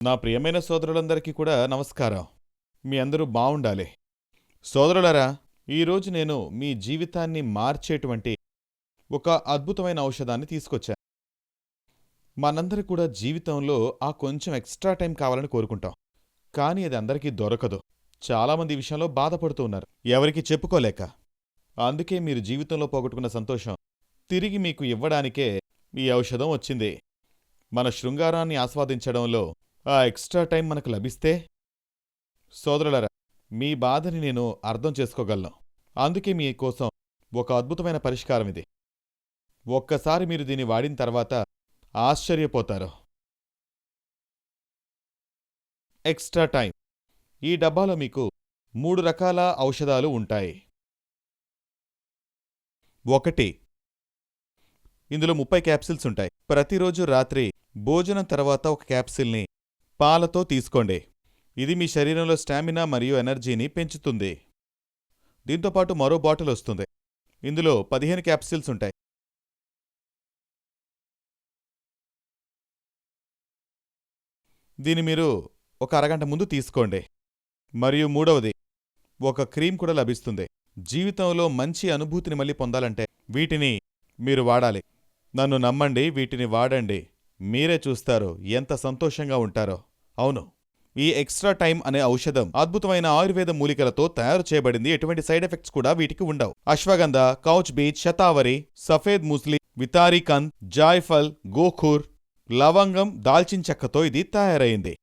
నా ప్రియమైన సోదరులందరికీ కూడా నమస్కారం. మీ అందరూ బావుండాలి. సోదరులారా, ఈరోజు నేను మీ జీవితాన్ని మార్చేటువంటి ఒక అద్భుతమైన ఔషధాన్ని తీసుకొచ్చాను. మనందరి కూడా జీవితంలో ఆ కొంచెం ఎక్స్‌ట్రా టైం కావాలని కోరుకుంటాం. కానీ అది అందరికీ దొరకదు. చాలామంది ఈ విషయంలో బాధపడుతూ ఉన్నారు. ఎవరికీ చెప్పుకోలేక. అందుకే మీరు జీవితంలో పోగొట్టుకున్న సంతోషం తిరిగి మీకు ఇవ్వడానికే ఈ ఔషధం వచ్చింది. మన శృంగారాన్ని ఆస్వాదించడంలో ఆ ఎక్స్‌ట్రా టైం మనకు లభిస్తే, సోదరులారా, మీ బాధని నేను అర్థం చేసుకోగలను. అందుకే మీకోసం ఒక అద్భుతమైన పరిష్కారం ఇది. ఒక్కసారి మీరు దీన్ని వాడిన తర్వాత ఆశ్చర్యపోతారు. Extra time. ఈ డబ్బాలో మీకు 3 రకాల ఔషధాలు ఉంటాయి. 1. ఇందులో 30 క్యాప్సిల్స్ ఉంటాయి. ప్రతిరోజు రాత్రి భోజనం తర్వాత ఒక క్యాప్సిల్ని పాలతో తీసుకోండి. ఇది మీ శరీరంలో స్టామినా మరియు ఎనర్జీని పెంచుతుంది. దీంతోపాటు మరో బాటిల్ వస్తుంది. ఇందులో 15 క్యాప్సిల్స్ ఉంటాయి. దీన్ని మీరు ఒక అరగంట ముందు తీసుకోండి. మరియు 3వది, ఒక క్రీమ్ కూడా లభిస్తుంది. జీవితంలో మంచి అనుభూతిని మళ్ళీ పొందాలంటే వీటిని మీరు వాడాలి. నన్ను నమ్మండి, వీటిని వాడండి. మీరే చూస్తారు ఎంత సంతోషంగా ఉంటారో. అవును, ఈ ఎక్స్‌ట్రా టైం అనే ఔషధం అద్భుతమైన ఆయుర్వేద మూలికలతో తయారు చేయబడింది. ఎటువంటి సైడ్ ఎఫెక్ట్స్ కూడా వీటికి ఉండవు. అశ్వగంధ, కౌచ్ బీచ్, శతావరి, సఫేద్ ముస్లి, వితారికంద్, జాయ్ఫల్, గోఖూర్, లవంగం, దాల్చిన చెక్కతో ఇది తయారైంది.